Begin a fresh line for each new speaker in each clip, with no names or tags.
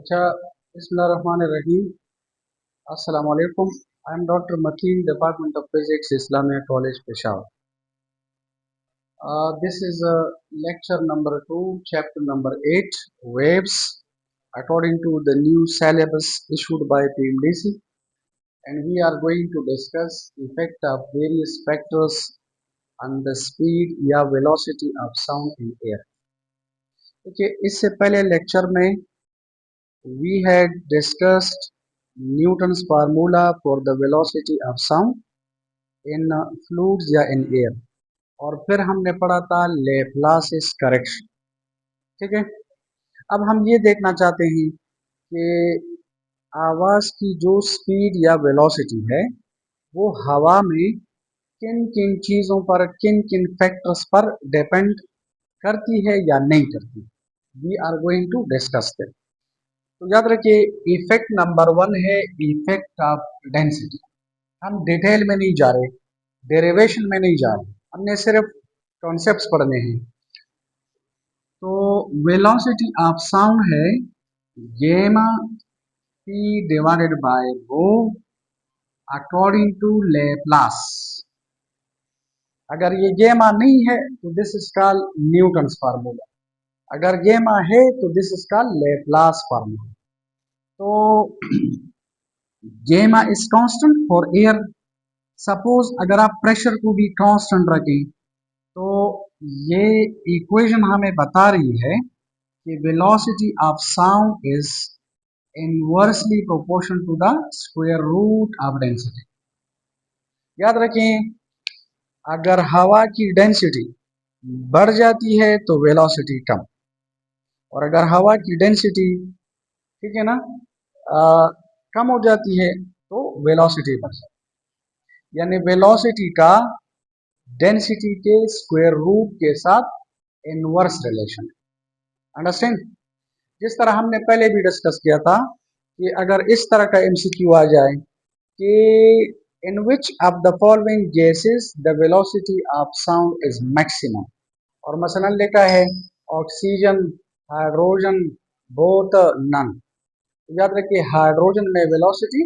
अच्छा, बिस्मिल्लाहिर्रहमानिर्रहीम। अस्सलाम वालेकुम। I am doctor Makeen, department of physics, Islamia college, Peshawar. This is lecture number 2, chapter number 8, waves, according to the new syllabus issued by PMDC, and we are going to discuss effect of various factors on the speed या velocity of sound in air. देखिए, इससे पहले lecture में we had discussed Newton's formula for the velocity of sound in fluids या in air, और फिर हमने पढ़ा था लेप्लासिस करेक्शन। ठीक है, अब हम ये देखना चाहते हैं कि आवाज की जो स्पीड या वेलोसिटी है वो हवा में किन किन चीजों पर, किन किन फैक्टर्स पर डिपेंड करती है या नहीं करती। We are going to discuss that. तो याद रखिए, इफेक्ट नंबर 1 है इफेक्ट ऑफ डेंसिटी। हम डिटेल में नहीं जा रहे, डेरिवेशन में नहीं जा रहे, हमने सिर्फ कॉन्सेप्ट्स पढ़ने हैं। तो वेलोसिटी ऑफ साउंड है gamma P divided by rho according to Laplace. अगर ये गेमा नहीं है तो this is called Newton's formula, अगर गेमा है तो this is called Laplace formula. तो gamma is constant for air. Suppose अगर आप प्रेशर को भी कांस्टेंट रखें तो ये इक्वेशन हमें बता रही है कि velocity of sound is inversely proportional to the square root of density. याद रखें, अगर हवा की डेंसिटी बढ़ जाती है तो वेलोसिटी कम, और अगर हवा की डेंसिटी, ठीक है ना, कम हो जाती है तो वेलोसिटी बढ़ जाती है। यानी वेलोसिटी का डेंसिटी के स्क्वायर रूट के साथ इनवर्स रिलेशन। अंडरस्टैंड? जिस तरह हमने पहले भी डिस्कस किया था कि अगर इस तरह का एमसीक्यू आ जाए कि in which of the following gases the velocity of sound is maximum, और मसलन लिखा है ऑक्सीजन, हाइड्रोजन, बोथ, नन। याद रखिए, हाइड्रोजन में वेलोसिटी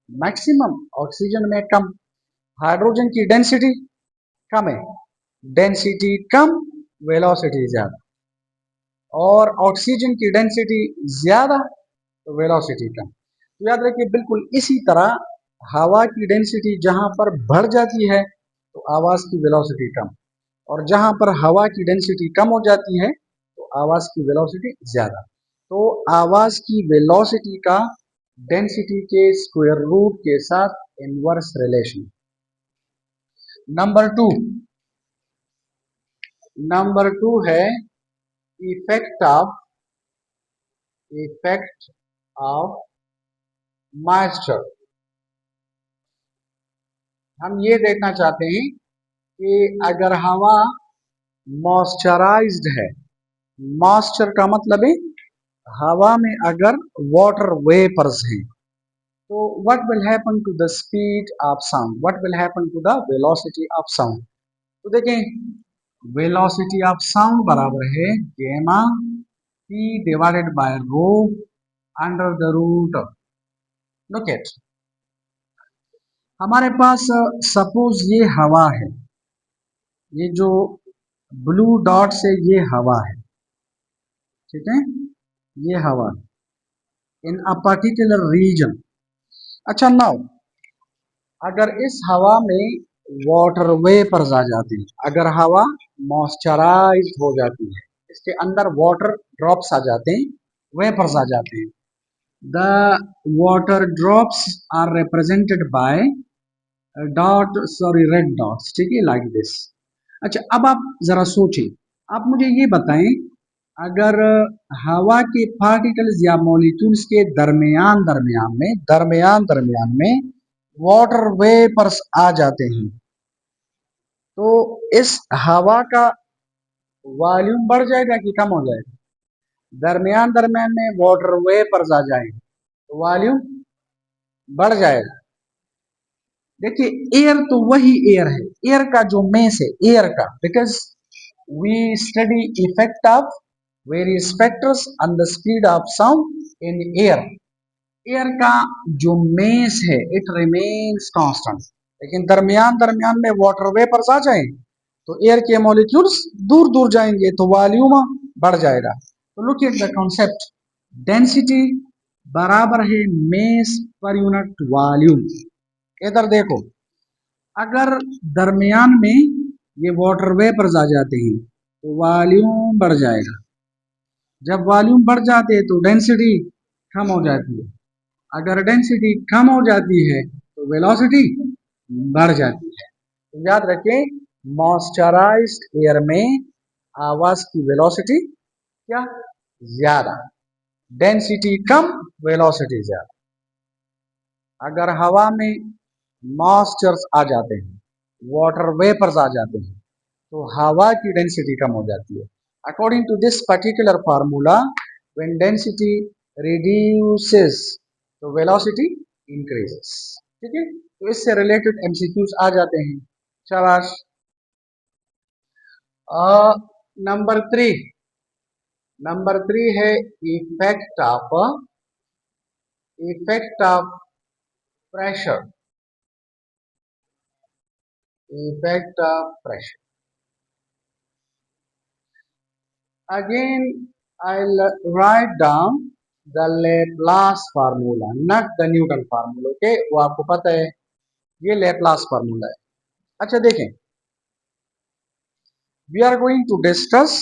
मैक्सिमम, ऑक्सीजन में कम। हाइड्रोजन की डेंसिटी कम है, डेंसिटी कम, वेलोसिटी ज्यादा, और ऑक्सीजन की डेंसिटी ज्यादा तो वेलोसिटी कम। तो याद रखिए, बिल्कुल इसी तरह हवा की डेंसिटी जहां पर बढ़ जाती है तो आवाज की वेलोसिटी कम, और जहां पर हवा की डेंसिटी कम हो जाती है तो आवाज की वेलोसिटी ज्यादा। तो आवाज की वेलोसिटी का डेंसिटी के स्क्वायर रूट के साथ इनवर्स रिलेशन। नंबर टू है इफेक्ट ऑफ मॉइस्चर। हम ये देखना चाहते हैं कि अगर हवा मॉइस्चराइज्ड है, मॉइस्चर का मतलब है हवा में अगर वाटर वेपर्स हैं, तो what will happen to the speed of sound, what will happen to the velocity of sound. तो देखें, वेलोसिटी ऑफ साउंड बराबर है gamma P divided by rho under the root. Look at, हमारे पास suppose ये हवा है, ये जो ब्लू डॉट से ये हवा है, ठीक है, ये हवा इन अ पर्टिकुलर रीजन। अच्छा, नाउ अगर इस हवा में वाटर वेपर्स आ जाते हैं, अगर हवा मॉइस्चराइज हो जाती है, इसके अंदर वाटर ड्रॉप्स आ जाते हैं, वेपर्स आ जाते हैं, the water drops are represented by dot, sorry red dots, ठीक है, लाइक दिस। अच्छा, अब आप जरा सोचें, आप मुझे ये बताएं, अगर हवा के पार्टिकल्स या मॉलिक्यूल्स के दरमियान दरमियान में वाटर वेपर्स आ जाते हैं तो इस हवा का वॉल्यूम बढ़ जाएगा कि कम हो जाएगा? दरमियान दरमियान में वाटर वेपर्स आ जाएंगे तो वॉल्यूम बढ़ जाएगा। देखिए, एयर तो वही एयर है, एयर का जो मेस है एयर का, because we study effect of varies factors on the speed of sound in air. Air का जो मेस है इट रिमेन्स कांस्टेंट, लेकिन दरमियान दरमियान में वाटर वेपर्स आ जाए तो एयर के मॉलिक्यूल्स दूर दूर जाएंगे तो वॉल्यूम बढ़ जाएगा। तो look at the concept, density बराबर है मेस पर यूनिट वॉल्यूम। इधर देखो, अगर दरमियान में ये वाटर वेपर्स आ जाते हैं तो वॉल्यूम बढ़ जाएगा, जब वॉल्यूम बढ़ जाते हैं तो डेंसिटी कम हो जाती है, अगर डेंसिटी कम हो जाती है तो वेलोसिटी बढ़ जाती है। तो याद रखें, मॉइस्चराइज्ड एयर में आवाज की वेलोसिटी क्या ज्यादा, डेंसिटी कम, वेलोसिटी ज्यादा। अगर हवा में मॉइस्चर्स आ जाते हैं, वाटर वेपर्स आ जाते हैं तो हवा की डेंसिटी कम हो जाती है। According to this particular formula, when density reduces तो वेलोसिटी इंक्रीजेस। ठीक है, तो इससे रिलेटेड एमसीक्यूज आ जाते हैं। शाबाश। नंबर 3, नंबर 3 है effect of pressure, effect of pressure. Again, I'll write down the Laplace formula, not the Newton formula. Okay, वो आपको पता है ये Laplace formula है। अच्छा देखें, we are going to discuss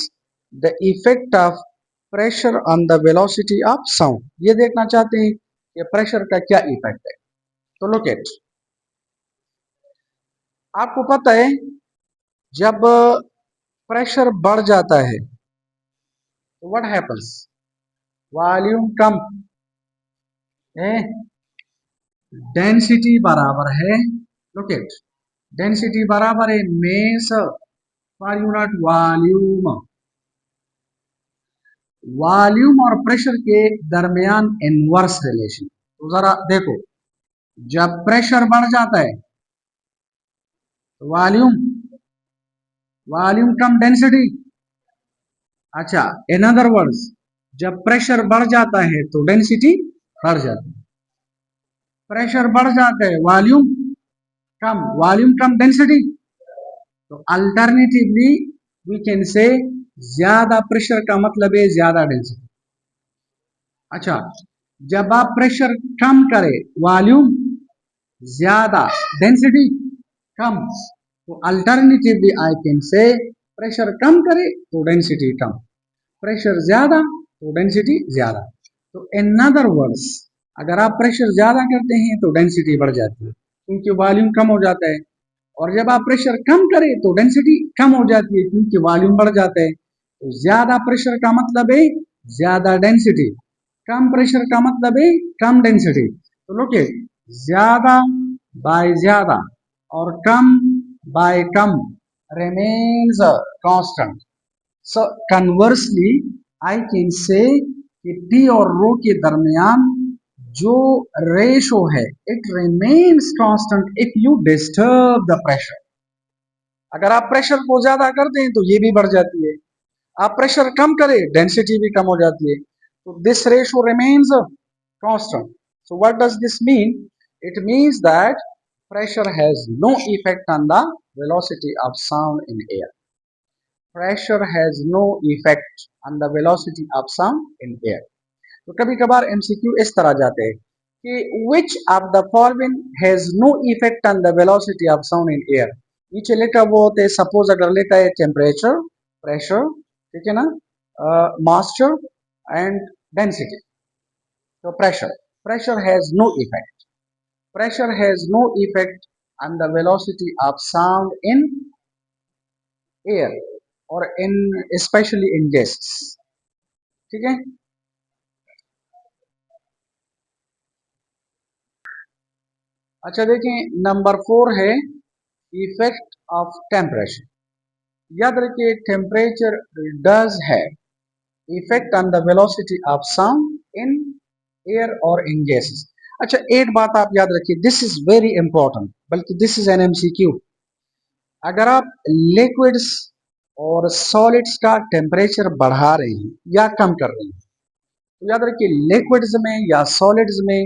the effect of pressure on the velocity of sound। ये देखना चाहते हैं कि प्रेशर का क्या इफेक्ट है। तो look at, आपको पता है जब प्रेशर बढ़ जाता है तो व्हाट हैपन्स, वॉल्यूम कम है, डेंसिटी बराबर है, look at, डेंसिटी बराबर है mess per unit volume. Volume और प्रेशर के दरमियान इनवर्स रिलेशन। तो जरा देखो, जब प्रेशर बढ़ जाता है तो वॉल्यूम, वॉल्यूम कम डेंसिटी। अच्छा, इन अदर वर्ड्स, जब प्रेशर बढ़ जाता है तो डेंसिटी बढ़ जाती है, प्रेशर बढ़ जाता है वॉल्यूम कम डेंसिटी। तो अल्टरनेटिवली वी कैन से ज्यादा प्रेशर का मतलब है ज्यादा डेंसिटी। अच्छा, जब आप प्रेशर कम करें वॉल्यूम ज्यादा डेंसिटी कम, तो alternatively I can say pressure कम करे तो डेंसिटी कम, प्रेशर ज्यादा तो डेंसिटी ज्यादा। तो इन अदर वर्ड्स, अगर आप प्रेशर ज्यादा करते हैं तो डेंसिटी बढ़ जाती है क्योंकि वॉल्यूम कम हो जाता है, और जब आप प्रेशर कम करें तो डेंसिटी कम हो जाती है क्योंकि वॉल्यूम बढ़ जाता है। तो ज्यादा प्रेशर का मतलब है ज्यादा डेंसिटी, कम प्रेशर का मतलब है कम डेंसिटी। तो लुक एट, ज्यादा बाय ज्यादा और come by come remains constant। So conversely, I can say कि P और रो के दरमियान जो रेशो है it remains constant if you disturb the pressure। अगर आप प्रेशर को ज्यादा कर दें तो ये भी बढ़ जाती है, आप प्रेशर कम करें डेंसिटी भी कम हो जाती है। तो this ratio remains constant। So what does this mean? It means that pressure has no effect on the velocity of sound in air। Pressure has no effect on the velocity of sound in air। तो कभी कभार MCQ इस तरह जाते हैं कि which of the following has no effect on the velocity of sound in air। नीचे लिखा वो होते हैं, सपोज अगर लिखा है टेम्परेचर, प्रेशर, ठीक है ना, मॉइस्चर एंड डेंसिटी। तो pressure has no effect, pressure has no effect on the velocity of sound in air और इन स्पेशली इन गैसेस। ठीक है, अच्छा देखें, नंबर 4 है इफेक्ट ऑफ टेम्परेचर। याद रखिए, टेम्परेचर डज है effect on the velocity of sound in air और इन गैसेस। अच्छा, एक बात आप याद रखिए, दिस इज वेरी इंपॉर्टेंट, बल्कि दिस इज एन एमसीक्यू। अगर आप लिक्विड्स और सॉलिड्स का टेम्परेचर बढ़ा रहे हैं या कम कर रहे हैं। तो याद रखिए लिक्विड्स में या सॉलिड्स में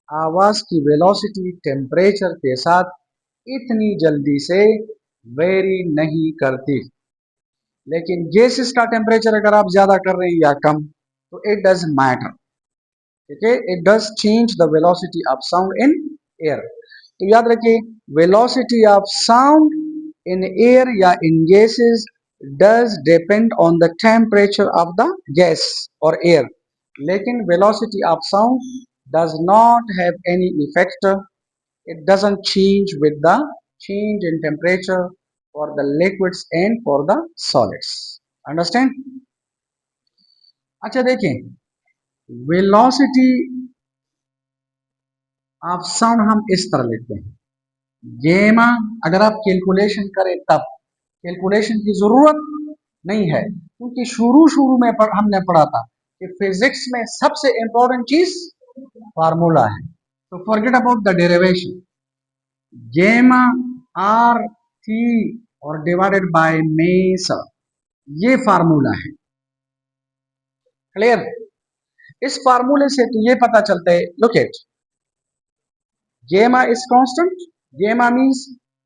आवाज की वेलोसिटी टेम्परेचर के साथ इतनी जल्दी से वेरी नहीं करती, लेकिन गैसेस का टेम्परेचर अगर आप ज्यादा कर रहे हैं या कम तो इट डज मैटर। ठीक है, it does change the velocity of sound in air. तो याद रखिए velocity of sound in air या in gases does depend on the temperature of the gas और एयर, लेकिन velocity of sound does not have any effect. It doesn't change with the change in temperature for the liquids and for the solids. Understand? अच्छा देखें, velocity of sound हम इस तरह लिखते हैं गेमा। अगर आप कैलकुलेशन करें तब कैलकुलेशन की जरूरत नहीं है, क्योंकि शुरू में हमने पढ़ा था कि फिजिक्स में सबसे इंपॉर्टेंट चीज फार्मूला है। तो फॉरगेट अबाउट द डेरिवेशन। गेमा आर टी और डिवाइडेड बाय मेस, ये फार्मूला है। क्लियर? इस फार्मूले से तो ये पता चलता है, लुक एट, गेमा इज कांस्टेंट। गेमा मींस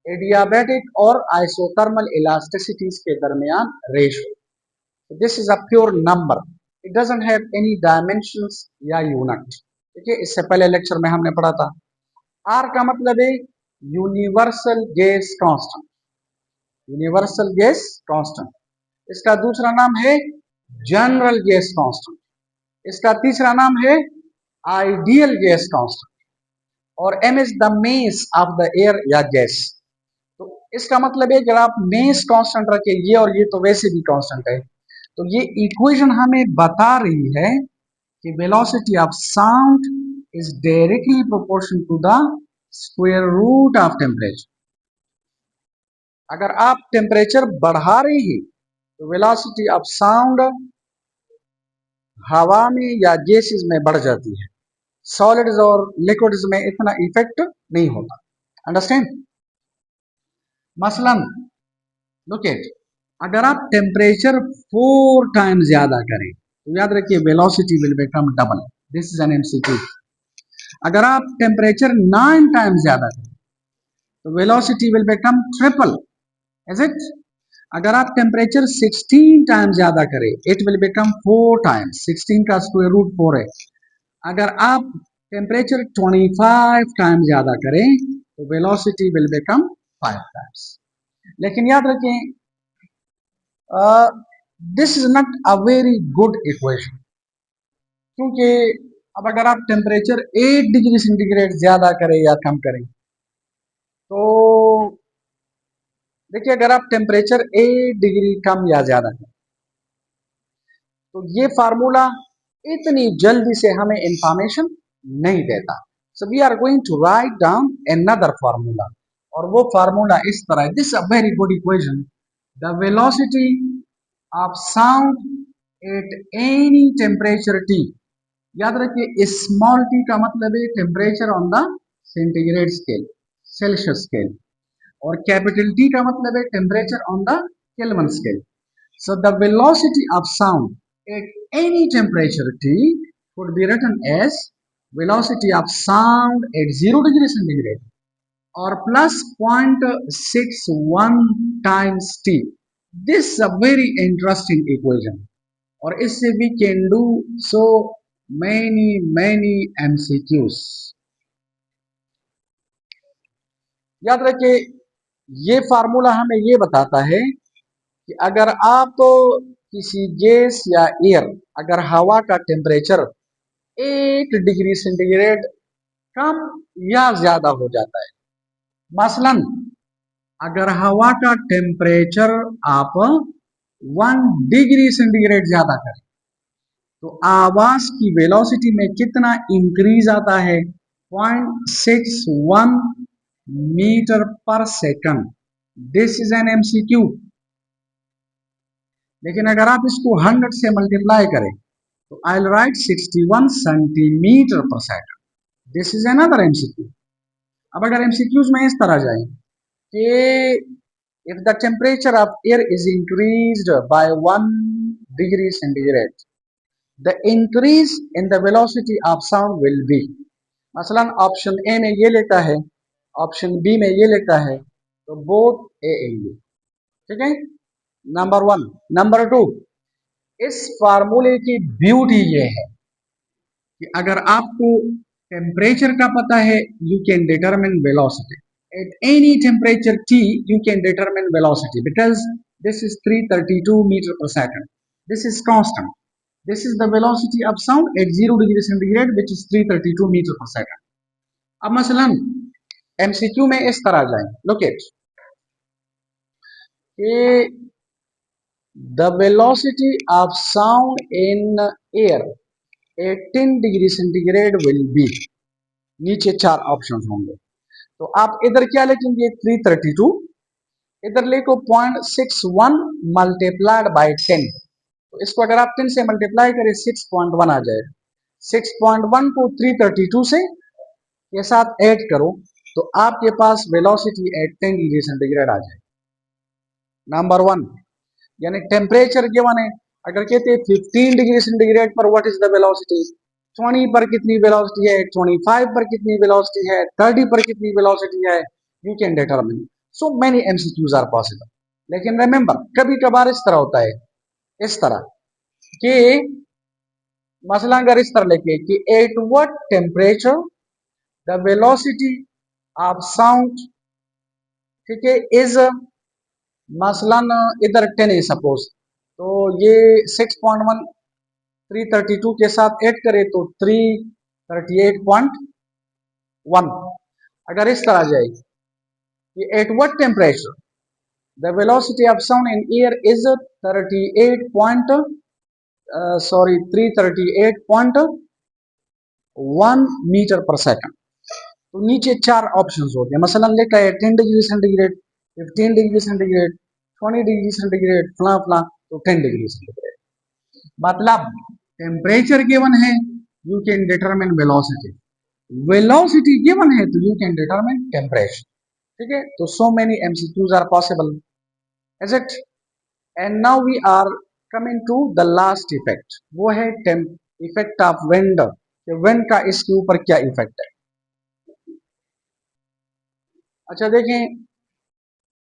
एडियाबैटिक और आइसोथर्मल इलास्टिसिटीज के दरमियान ratio. This is a pure number, it doesn't have any dimensions या यूनिट। ठीक है, इससे पहले लेक्चर में हमने पढ़ा था। आर का मतलब है universal gas constant, universal gas constant. इसका दूसरा नाम है जनरल गैस कांस्टेंट। इसका तीसरा नाम है आइडियल गैस कांस्टेंट। और m is the mess of the air या गैस। तो इसका मतलब है अगर आप मेस कांस्टेंट रखे, ये और ये तो वैसे भी कांस्टेंट है, तो ये इक्वेशन हमें बता रही है कि velocity of sound is directly proportional to the square root of temperature. अगर आप टेम्परेचर बढ़ा रहे हैं तो वेलोसिटी ऑफ साउंड हवा में या गैसेस में बढ़ जाती है, सॉलिड्स और लिक्विड्स में इतना इफेक्ट नहीं होता। अंडरस्टैंड? मसलन लुक एट, अगर आप टेम्परेचर 4 टाइम्स ज्यादा करें तो याद रखिए velocity will become double. This is an MCQ. अगर आप टेम्परेचर 9 टाइम्स ज्यादा करें तो velocity will become triple. Is it? अगर आप टेम्परेचर 16 टाइम्स ज्यादा करें इट विल बिकम 4 टाइम्स, 16 का स्क्वायर रूट 4 है। अगर आप टेम्परेचर 25 टाइम्स ज्यादा करें तो वेलोसिटी विल बिकम 5 टाइम्स। लेकिन याद रखें this is not a very good equation, क्योंकि अब अगर आप टेम्परेचर 8 डिग्री सेंटीग्रेड ज्यादा करें या कम करें तो देखिए अगर आप टेम्परेचर 8 डिग्री कम या ज्यादा करें तो ये फार्मूला इतनी जल्दी से हमें इंफॉर्मेशन नहीं देता। So we are going to write down another formula, और वो फार्मूला इस तरह है। This a very good equation, the velocity of sound at any temperature T. याद रखिए स्मॉल टी का मतलब है temperature on the centigrade scale, Celsius scale, और कैपिटल टी का मतलब है temperature on the Kelvin scale. So the velocity of sound at any temperature T could be written as velocity of sound at 0 degree centigrade or plus 0.61 times T. This is a very interesting equation. और इससे we can do so many MCQs. याद रखिए ये formula हमें ये बताता है कि अगर आप तो किसी गैस या एयर, अगर हवा का टेम्परेचर 1 डिग्री सेंटीग्रेड कम या ज्यादा हो जाता है, मसलन अगर हवा का टेम्परेचर आप 1 डिग्री सेंटीग्रेड ज्यादा करें तो आवाज की वेलोसिटी में कितना इंक्रीज आता है? 0.61 metre per second. This is an MCQ. लेकिन अगर आप इसको 100 से मल्टीप्लाई करें तो आई विल राइट 61 सेंटीमीटर पर second. This is another MCQ. अब अगर एमसीक्यूज में इस तरह जाए कि if the temperature of air is increased by 1 degree centigrade, the increase in the velocity of sound will be, मसलन ऑप्शन ए में ये लेता है, ऑप्शन बी में ये लेता है, तो बोथ ए एंगे, ठीक है, नंबर वन। नंबर टू, इस फार्मूले की ब्यूटी ये है कि अगर आपको टेम्परेचर का पता है, you can determine velocity at any temperature T. You can determine velocity because this is 332 meter per second. This is constant. This is the velocity of sound at 0 degree centigrade, which is 332 meter per second. अब मसलन MCQ में इस तरह जाए, look at the velocity of sound in air at 10 degree centigrade will be, नीचे चार option होंगे, तो आप इधर क्या लिखेंगे 332, इधर लिखो 0.61 मल्टीप्लाइड बाय 10, तो इसको अगर आप 10 से मल्टीप्लाई करें 6.1 आ जाएगा, 6.1 को 332 से के साथ ऐड करो तो आपके पास वेलोसिटी एट 10 डिग्री सेंटीग्रेड आ जाएगी। नंबर वन, यानी टेम्परेचर गिवन है, अगर कहते हैं 15 डिग्री सेंटीग्रेड पर व्हाट इज द वेलोसिटी, 20 पर कितनी वेलोसिटी है, 25 पर कितनी वेलोसिटी है, 30 पर कितनी वेलोसिटी है, you can determine. So many MCQs are possible, लेकिन रिमेंबर कभी कभार इस तरह होता है, इस तरह कि मसला अगर इस तरह लिखे कि at what temperature the velocity of sound, ठीक है, इज मसलन इधर 10 है सपोज, तो ये 6.1 332 के साथ ऐड करे तो 338.1, अगर इस तरह जाए कि at what temperature the velocity of sound in air is 338.1 metre per second, तो नीचे चार ऑप्शंस होते हैं, मसलन लिखा है 10 degree centigrade, 15 degree centigrade, 20 degree centigrade, फला फला, तो 10 डिग्री सेंटीग्रेड, मतलब टेम्परेचर गिवन है, you can determine velocity, velocity given है तो यू कैन डिटरमिन टेम्परेचर, ठीक है। तो so many MCQs are possible, is it. And now we are coming to the last effect, वो है इफेक्ट ऑफ विंड, विंड का इसके ऊपर क्या इफेक्ट है। अच्छा देखें,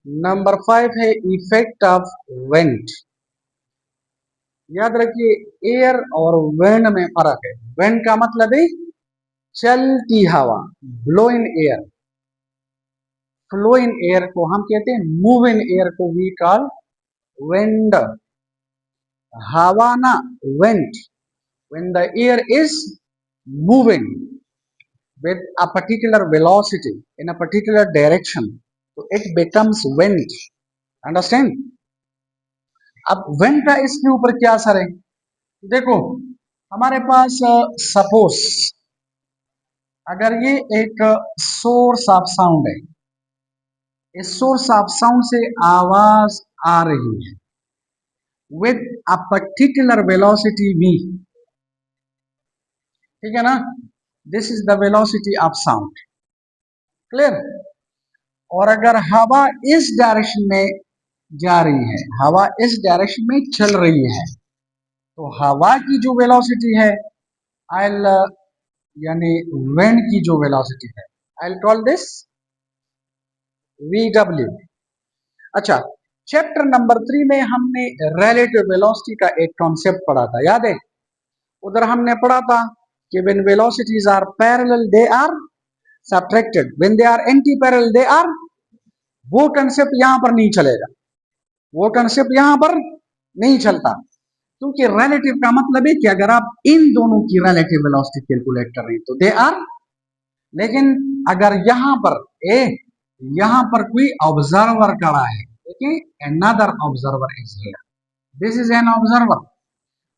नंबर 5 है इफेक्ट ऑफ विंड। याद रखिए एयर और विंड में फर्क है, विंड का मतलब है चलती हवा, blow in air, flow in air को हम कहते हैं मूव इन एयर को वी कॉल विंड, हवा ना wind, when the air is moving with a particular velocity in a particular direction, so it becomes wind, understand। अब wind का इसके ऊपर क्या असर है, देखो हमारे पास सपोज अगर ये एक सोर्स ऑफ साउंड है, इस सोर्स ऑफ साउंड से आवाज आ रही है with a particular velocity v, ठीक है ना, this is the velocity of sound, clear. और अगर हवा इस डायरेक्शन में जा रही है, हवा इस डायरेक्शन में चल रही है, तो हवा की जो वेलोसिटी है आई यानी विंड की जो वेलोसिटी है आई कॉल दिस VW। अच्छा, चैप्टर नंबर 3 में हमने रिलेटिव वेलोसिटी का एक कॉन्सेप्ट पढ़ा था, याद है, उधर हमने पढ़ा था कि when velocities are parallel they are subtracted, when they are anti parallel they are, वो कंसेप्ट यहां पर नहीं चलेगा, वो कंसेप्ट यहां पर नहीं चलता, क्योंकि रिलेटिव का मतलब है कि अगर आप इन दोनों की रिलेटिव वेलोसिटी कैलकुलेट कर रहे हैं तो दे आर, लेकिन अगर यहां पर कोई ऑब्जर्वर खड़ा है, देखिए another observer is here, this is an observer.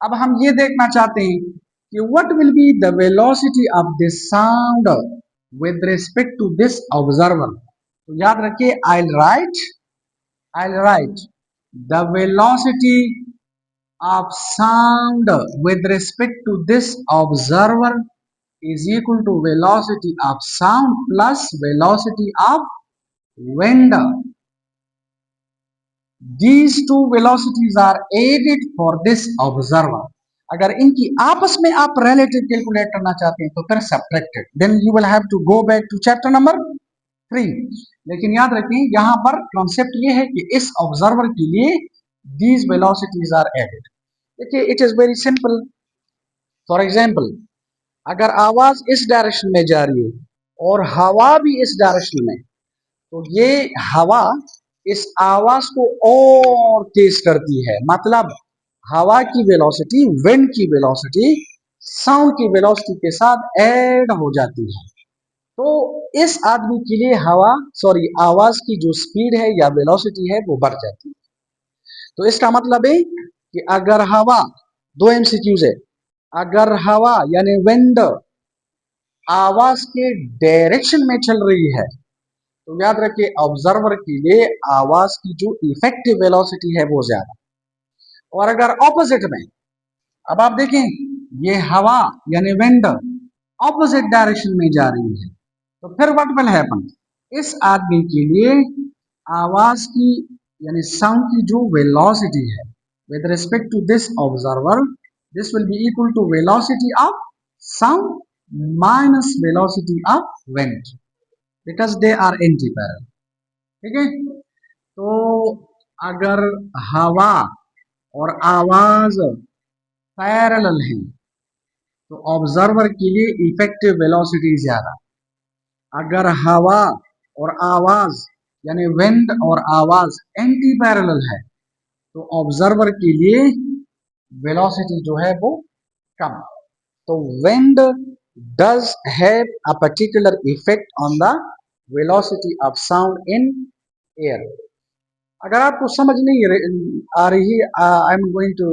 अब हम ये देखना चाहते हैं कि what will be the velocity of this sound with respect to this observer, तो याद रखिए I'll write the velocity of sound with respect to this observer is equal to velocity of sound plus velocity of wind, These two velocities are added for this observer. अगर इनकी आपस में आप relative calculate करना चाहते हैं तो फिर subtracted. Then you will have to go back to chapter number 3. लेकिन याद रखें यहाँ पर कॉन्सेप्ट ये है कि इस ऑब्जर्वर के लिए these velocities are added. देखिए it is very simple. For example, अगर आवाज इस डायरेक्शन में जा रही है और हवा भी इस डायरेक्शन में, तो ये हवा इस आवाज को और तेज करती है। मतलब हवा की वेलोसिटी विंड की वेलोसिटी साउंड की वेलोसिटी के साथ ऐड हो जाती है। तो इस आदमी के लिए आवाज की जो स्पीड है या वेलोसिटी है वो बढ़ जाती है। तो इसका मतलब है कि अगर हवा, दो एमसीक्यूज है, अगर हवा यानी विंड आवाज के डायरेक्शन में चल रही है तो याद रखिए ऑब्जर्वर के लिए आवाज की जो इफेक्टिव वेलोसिटी है वो ज्यादा। और अगर ऑपोजिट में, अब आप देखें ये हवा यानी विंड ऑपोजिट डायरेक्शन में जा रही है तो फिर व्हाट विल हैपन, इस आदमी के लिए आवाज की यानी साउंड की जो वेलोसिटी है with respect to this observer, this will be equal to velocity of sound minus velocity of wind, because they are anti parallel. ठीक है, तो अगर हवा और आवाज पैरेलल है तो ऑब्जर्वर के लिए इफेक्टिव वेलोसिटी ज्यादा। अगर हवा और आवाज यानी विंड और आवाज एंटी पैरेलल है तो ऑब्जर्वर के लिए वेलोसिटी जो है वो कम। तो wind does have a particular effect on the velocity of sound in air. अगर आपको समझ नहीं आ रही, I am going to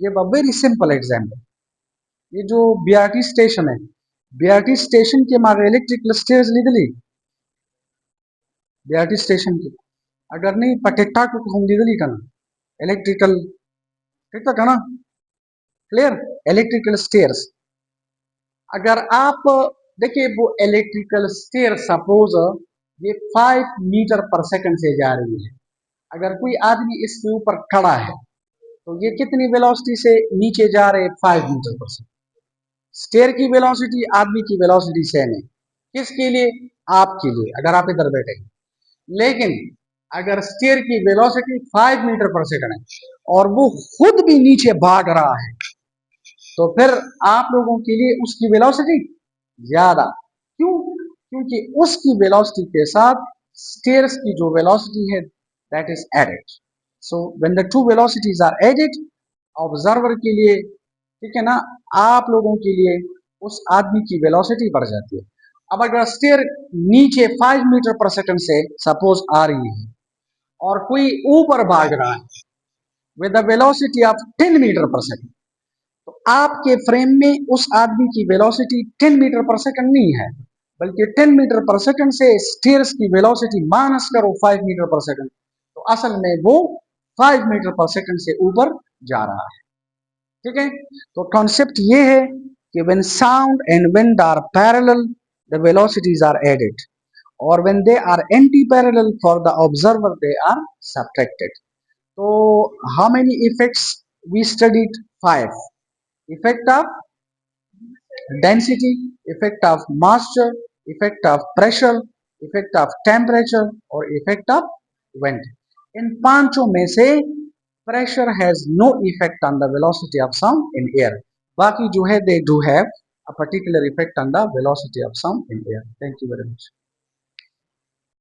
give a very simple example. ये जो बीआरटी स्टेशन है, बीआरटी स्टेशन के मागे electrical stairs legally BRT station के अगर नहीं पटेटा को हम लीगली करना इलेक्ट्रिकल, ठीक है ना, क्लियर, इलेक्ट्रिकल स्टेयर्स। अगर आप देखिए वो इलेक्ट्रिकल स्टेयर सपोज ये 5 मीटर पर सेकंड से जा रही है, अगर कोई आदमी इसके ऊपर खड़ा है तो ये कितनी वेलोसिटी से नीचे जा रहे हैं, 5 मीटर पर सेकंड। स्टेयर की वेलोसिटी आदमी की वेलोसिटी सेम है, किसके लिए, आपके लिए अगर आप इधर बैठे। लेकिन अगर स्टेयर की वेलोसिटी 5 मीटर पर सेकंड है और वो खुद भी नीचे भाग रहा है तो फिर आप लोगों के लिए उसकी वेलोसिटी ज्यादा। क्यों, क्योंकि उसकी वेलोसिटी के साथ स्टेयर्स की जो वेलोसिटी है that is added. So when the two velocities are added, observer के लिए, ठीक है ना, आप लोगों के लिए उस आदमी की वेलोसिटी बढ़ जाती है। अब अगर स्टेयर नीचे 5 मीटर पर सेकंड से सपोज आ रही है और कोई ऊपर भाग रहा है with the velocity of 10 metre per second, तो आपके फ्रेम में उस आदमी की वेलोसिटी 10 मीटर पर सेकंड नहीं है, बल्कि 10 मीटर पर सेकंड से स्टेयर्स की वेलोसिटी माइनस करो 5 मीटर पर सेकंड, तो असल में वो 5 मीटर पर सेकंड से ऊपर जा रहा है। ठीक है, तो कॉन्सेप्ट ये है कि when sound and wind are parallel, the velocities are added, or when they are anti-parallel for the observer, they are subtracted. So, how many effects we studied? 5. Effect of density, effect of moisture, effect of pressure, effect of temperature और effect of wind. इन पांचों में से pressure has no effect on the velocity of sound in air. बाकी जो है they do have a particular effect on the velocity of sound in air. Thank you very much.